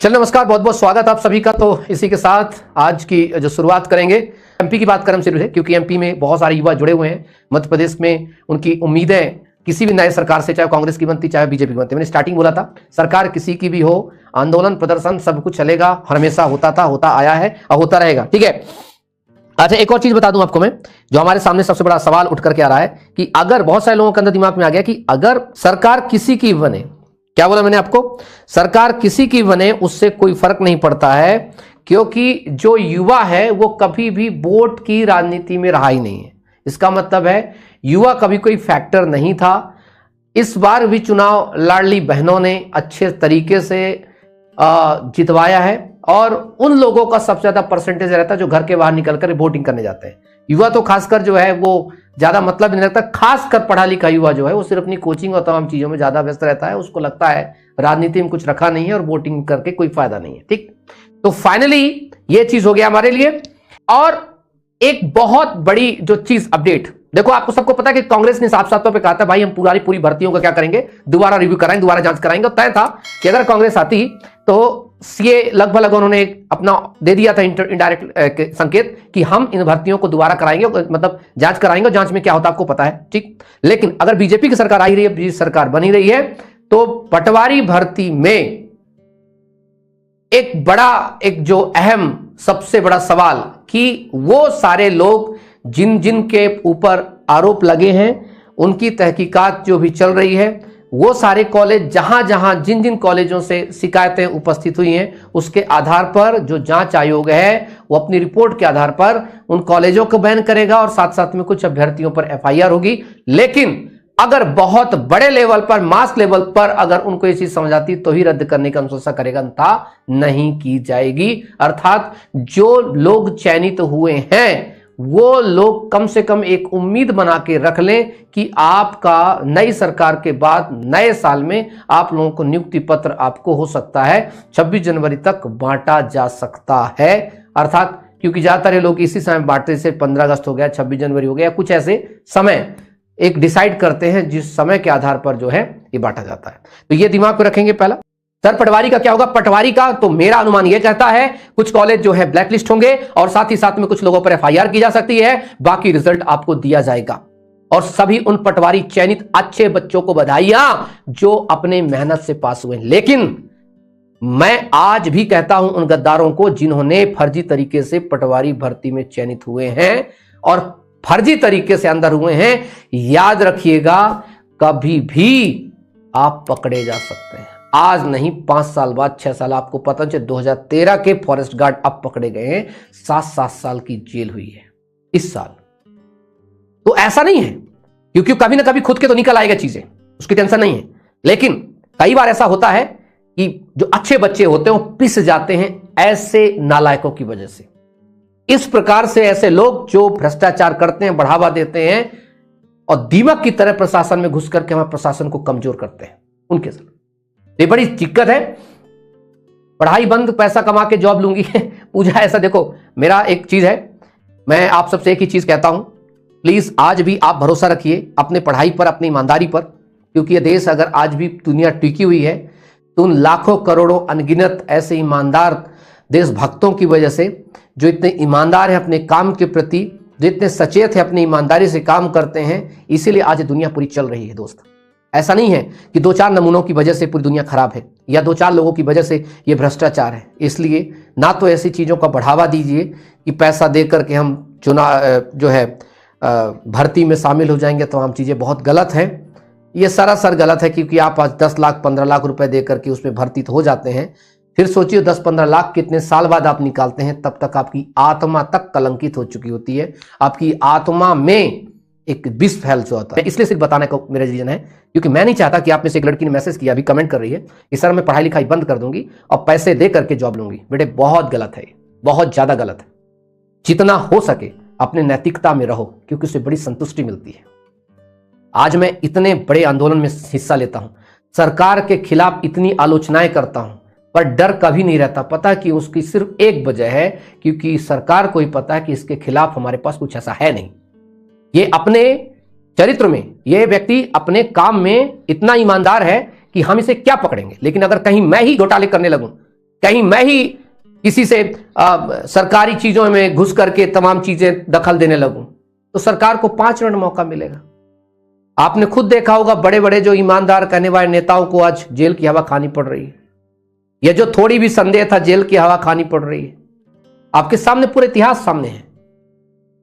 चलिए नमस्कार, बहुत बहुत स्वागत आप सभी का। तो इसी के साथ आज की जो शुरुआत करेंगे, एमपी की बात करना जरूर है क्योंकि एमपी में बहुत सारे युवा जुड़े हुए हैं। मध्य प्रदेश में उनकी उम्मीदें किसी भी नए सरकार से, चाहे कांग्रेस की बनती चाहे बीजेपी की बनती। मैंने स्टार्टिंग बोला था सरकार किसी की भी हो, आंदोलन प्रदर्शन सब कुछ चलेगा, हमेशा होता था, होता आया है और होता रहेगा। ठीक है। अच्छा, एक और चीज बता दूं आपको मैं, जो हमारे सामने सबसे बड़ा सवाल उठ करके आ रहा है कि अगर बहुत सारे लोगों के अंदर दिमाग में आ गया कि अगर सरकार किसी की बने, क्या बोला मैंने आपको, सरकार किसी की बने उससे कोई फर्क नहीं पड़ता है, क्योंकि जो युवा है वो कभी भी वोट की राजनीति में रहा ही नहीं है। इसका मतलब है युवा कभी कोई फैक्टर नहीं था। इस बार भी चुनाव लाडली बहनों ने अच्छे तरीके से जितवाया है और उन लोगों का सबसे ज्यादा परसेंटेज रहता है जो घर के बाहर निकलकर वोटिंग करने जाते हैं। युवा तो खासकर जो है वो ज्यादा मतलब नहीं रखता, खासकर पढ़ा लिखा युवा जो है वो सिर्फ अपनी कोचिंग और तमाम चीजों में ज्यादा व्यस्त रहता है। उसको लगता है राजनीति में कुछ रखा नहीं है और वोटिंग करके कोई फायदा नहीं है। ठीक, तो फाइनली ये चीज हो गया हमारे लिए। और एक बहुत बड़ी जो चीज अपडेट, देखो आपको सबको पता है कि कांग्रेस ने साफ साफ तौर पे कहा था भाई हम पूरी भर्तियों का क्या करेंगे, दोबारा रिव्यू कराएंगे, दोबारा जांच कराएंगे। तय था कि अगर कांग्रेस आती तो ये लगभग उन्होंने अपना दे दिया था इनडायरेक्ट संकेत कि हम इन भर्तियों को दोबारा कराएंगे, मतलब जांच कराएंगे, जांच में क्या होता है आपको पता है। ठीक, लेकिन अगर बीजेपी की सरकार आई रही है, बीजेपी सरकार बनी रही है, तो पटवारी भर्ती में एक जो अहम सबसे बड़ा सवाल कि वो सारे लोग जिन जिन के ऊपर आरोप लगे हैं उनकी तहकीकात जो भी चल रही है, वो सारे कॉलेज जहां जहां जिन जिन कॉलेजों से शिकायतें उपस्थित हुई हैं उसके आधार पर जो जांच आयोग है वो अपनी रिपोर्ट के आधार पर उन कॉलेजों को बैन करेगा और साथ साथ में कुछ अभ्यर्थियों पर एफआईआर होगी। लेकिन अगर बहुत बड़े लेवल पर, मास लेवल पर अगर उनको ये चीज समझ आती तो ही रद्द करने की अनुशंसा करेगा, अन्यथा नहीं की जाएगी। अर्थात जो लोग चयनित हुए हैं वो लोग कम से कम एक उम्मीद बना के रख लें कि आपका नई सरकार के बाद नए साल में आप लोगों को नियुक्ति पत्र आपको हो सकता है 26 जनवरी तक बांटा जा सकता है। अर्थात क्योंकि ज्यादातर लोग इसी समय बांटते से 15 अगस्त हो गया, 26 जनवरी हो गया, कुछ ऐसे समय एक डिसाइड करते हैं जिस समय के आधार पर जो है ये बांटा जाता है। तो ये दिमाग में रखेंगे। पहला, सर पटवारी का क्या होगा? पटवारी का तो मेरा अनुमान यह कहता है कुछ कॉलेज जो है ब्लैकलिस्ट होंगे और साथ ही साथ में कुछ लोगों पर एफआईआर की जा सकती है, बाकी रिजल्ट आपको दिया जाएगा। और सभी उन पटवारी चयनित अच्छे बच्चों को बधाइयां जो अपने मेहनत से पास हुए। लेकिन मैं आज भी कहता हूं उन गद्दारों को जिन्होंने फर्जी तरीके से पटवारी भर्ती में चयनित हुए हैं और फर्जी तरीके से अंदर हुए हैं, याद रखिएगा कभी भी आप पकड़े जा सकते हैं। आज नहीं, 5 साल बाद, 6 साल, आपको पता है 2013 के फॉरेस्ट गार्ड अब पकड़े गए हैं, 7-7 साल की जेल हुई है इस साल। तो ऐसा नहीं है, क्योंकि कभी ना कभी खुद के तो निकल आएगा चीजें, उसकी टेंशन नहीं है। लेकिन कई बार ऐसा होता है कि जो अच्छे बच्चे होते हैं वो पिस जाते हैं ऐसे नालायकों की वजह से। इस प्रकार से ऐसे लोग जो भ्रष्टाचार करते हैं, बढ़ावा देते हैं और दीमक की तरह प्रशासन में घुस करके हमारे प्रशासन को कमजोर करते हैं, उनके साथ ये बड़ी दिक्कत है। पढ़ाई बंद, पैसा कमा के जॉब लूंगी पूजा, ऐसा देखो मेरा एक चीज है, मैं आप सबसे एक ही चीज कहता हूं, प्लीज आज भी आप भरोसा रखिए अपने पढ़ाई पर, अपनी ईमानदारी पर, क्योंकि ये देश अगर आज भी दुनिया टिकी हुई है तो उन लाखों करोड़ों अनगिनत ऐसे ईमानदार देशभक्तों की वजह से, जो इतने ईमानदार हैं अपने काम के प्रति, जो इतने सचेत हैं, अपनी ईमानदारी से काम करते हैं, इसीलिए आज दुनिया पूरी चल रही है दोस्त। ऐसा नहीं है कि 2-4 नमूनों की वजह से पूरी दुनिया खराब है या 2-4 लोगों की वजह से ये भ्रष्टाचार है। इसलिए ना तो ऐसी चीजों का बढ़ावा दीजिए कि पैसा देकर के हम जो है भर्ती में शामिल हो जाएंगे, तमाम चीजें बहुत गलत हैं। ये सरासर गलत है, क्योंकि आप आज 10 लाख 15 लाख रुपए देकर के उसमें भर्ती तो हो जाते हैं, फिर सोचिए 10-15 लाख कितने साल बाद आप निकालते हैं, तब तक आपकी आत्मा तक कलंकित हो चुकी होती है, आपकी आत्मा में एक विष फैल जाता है। इसलिए सिर्फ बताने का मेरा रीजन है, क्योंकि मैं नहीं चाहता कि आप में से एक लड़की ने मैसेज किया, अभी कमेंट कर रही है कि सर मैं पढ़ाई लिखाई बंद कर दूंगी और पैसे दे करके जॉब लूंगी। बेटे बहुत गलत है, बहुत ज्यादा गलत है। जितना हो सके अपने नैतिकता में रहो, क्योंकि उससे बड़ी संतुष्टि मिलती है। आज मैं इतने बड़े आंदोलन में हिस्सा लेता हूं, सरकार के खिलाफ इतनी आलोचनाएं करता हूं, पर डर कभी नहीं रहता। पता कि उसकी सिर्फ एक वजह है, क्योंकि सरकार को ही पता है कि इसके खिलाफ हमारे पास कुछ ऐसा है नहीं। ये अपने चरित्र में, ये व्यक्ति अपने काम में इतना ईमानदार है कि हम इसे क्या पकड़ेंगे। लेकिन अगर कहीं मैं ही घोटाले करने लगूं कहीं मैं ही किसी से सरकारी चीजों में घुस करके तमाम चीजें दखल देने लगूं तो सरकार को 5 मिनट मौका मिलेगा। आपने खुद देखा होगा बड़े बड़े जो ईमानदार कहने वाले नेताओं को आज जेल की हवा खानी पड़ रही है। यह जो थोड़ी भी संदेह था जेल की हवा खानी पड़ रही है, आपके सामने पूरे इतिहास सामने है।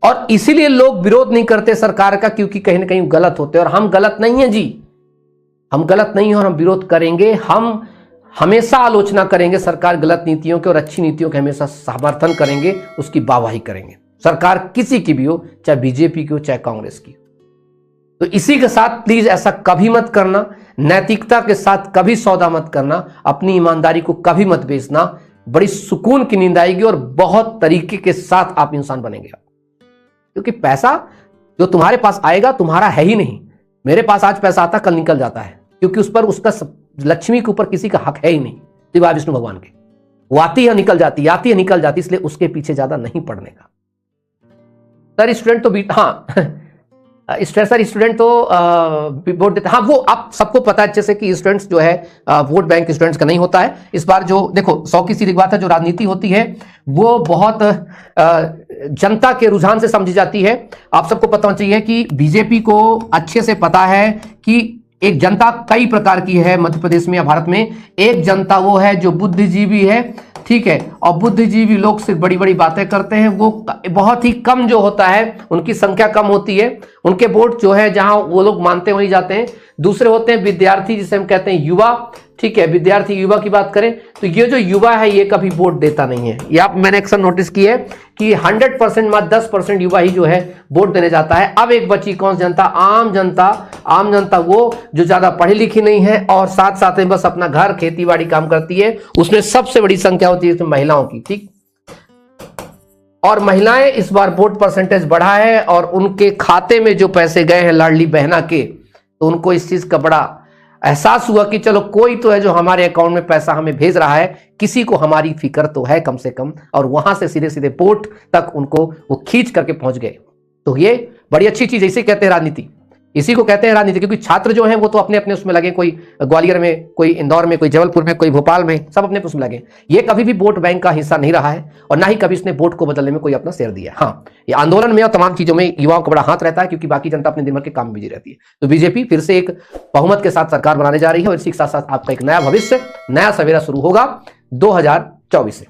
और इसीलिए लोग विरोध नहीं करते सरकार का, क्योंकि कहीं ना कहीं गलत होते हैं। और हम गलत नहीं है जी, हम गलत नहीं है और हम विरोध करेंगे। हम हमेशा आलोचना करेंगे सरकार गलत नीतियों के, और अच्छी नीतियों के हमेशा समर्थन करेंगे, उसकी वाहवाही करेंगे। सरकार किसी की भी हो, चाहे बीजेपी की हो चाहे कांग्रेस की। तो इसी के साथ प्लीज ऐसा कभी मत करना, नैतिकता के साथ कभी सौदा मत करना, अपनी ईमानदारी को कभी मत बेचना। बड़ी सुकून की नींद आएगी और बहुत तरीके के साथ आप इंसान बनेंगे। क्योंकि पैसा जो तुम्हारे पास आएगा तुम्हारा है ही नहीं। मेरे पास आज पैसा आता कल निकल जाता है, क्योंकि उस पर उसका लक्ष्मी के ऊपर किसी का हक है ही नहीं, सिवाय विष्णु भगवान के। वो आती है निकल जाती, आती है निकल जाती, इसलिए उसके पीछे ज्यादा नहीं पड़ने का। सर स्टूडेंट तो भी, हाँ सर स्टूडेंट तो वोट देते, हाँ वो आप सबको पता है जैसे कि स्टूडेंट्स जो है वोट बैंक स्टूडेंट्स का नहीं होता है। इस बार जो देखो 100 की सीधी बात है, जो राजनीति होती है वो बहुत जनता के रुझान से समझी जाती है। आप सबको पता होना चाहिए कि बीजेपी को अच्छे से पता है कि एक जनता कई प्रकार की है मध्य प्रदेश में या भारत में। एक जनता वो है जो बुद्धिजीवी है, ठीक है, और बुद्धिजीवी लोग सिर्फ बड़ी बड़ी बातें करते हैं। वो बहुत ही कम जो होता है, उनकी संख्या कम होती है, उनके वोट जो है जहां वो लोग मानते वहीं जाते हैं। दूसरे होते हैं विद्यार्थी, जिसे हम कहते हैं युवा, ठीक है, विद्यार्थी युवा की बात करें तो ये जो युवा है ये कभी वोट देता नहीं है। ये आप मैंने अक्सर नोटिस की है कि 100% में 10% युवा ही जो है वोट देने जाता है। अब एक बची कौन सी जनता? आम जनता। आम जनता वो जो ज्यादा पढ़ी लिखी नहीं है और साथ साथ में बस अपना घर खेती बाड़ी काम करती है। उसमें सबसे बड़ी संख्या होती है महिलाओं की, ठीक। और महिलाएं इस बार वोट परसेंटेज बढ़ा है और उनके खाते में जो पैसे गए हैं लाडली बहना के, तो उनको इस चीज का बड़ा एहसास हुआ कि चलो कोई तो है जो हमारे अकाउंट में पैसा हमें भेज रहा है, किसी को हमारी फिक्र तो है कम से कम। और वहां से सीधे सीधे वोट तक उनको वो खींच करके पहुंच गए। तो ये बड़ी अच्छी चीज, इसे कहते हैं राजनीति, इसी को कहते हैं राजनीति। क्योंकि छात्र जो हैं वो तो अपने अपने उसमें लगे, कोई ग्वालियर में, कोई इंदौर में, कोई जबलपुर में, कोई भोपाल में, सब अपने उसमें लगे। ये कभी भी वोट बैंक का हिस्सा नहीं रहा है और ना ही कभी इसने वोट को बदलने में कोई अपना शेयर दिया। हाँ, ये आंदोलन में और तमाम चीजों में युवाओं का बड़ा हाथ रहता है, क्योंकि बाकी जनता अपने दिन भर के काम में बिजी रहती है। तो बीजेपी फिर से एक बहुमत के साथ सरकार बनाने जा रही है और इसी के साथ साथ आपका एक नया भविष्य, नया सवेरा शुरू होगा 2024 से।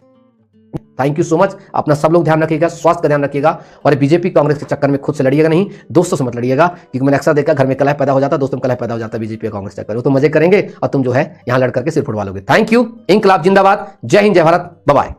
Thank you so much. अपना सब लोग ध्यान रखिएगा, स्वास्थ्य का ध्यान रखिएगा और बीजेपी कांग्रेस के चक्कर में खुद से लड़िएगा नहीं, दोस्तों से मत लड़िएगा। क्योंकि मैंने अक्सर देखा घर में कलह पैदा हो जाता है, दोस्तों में कलह पैदा हो जाता है बीजेपी कांग्रेस चक्कर में। तो मजे करेंगे और तुम जो है यहां लड़ करके सिर फुटवा लोगे। Thank you. इंकलाब जिंदाबाद। जय हिंद, जय भारत, बाय बाय।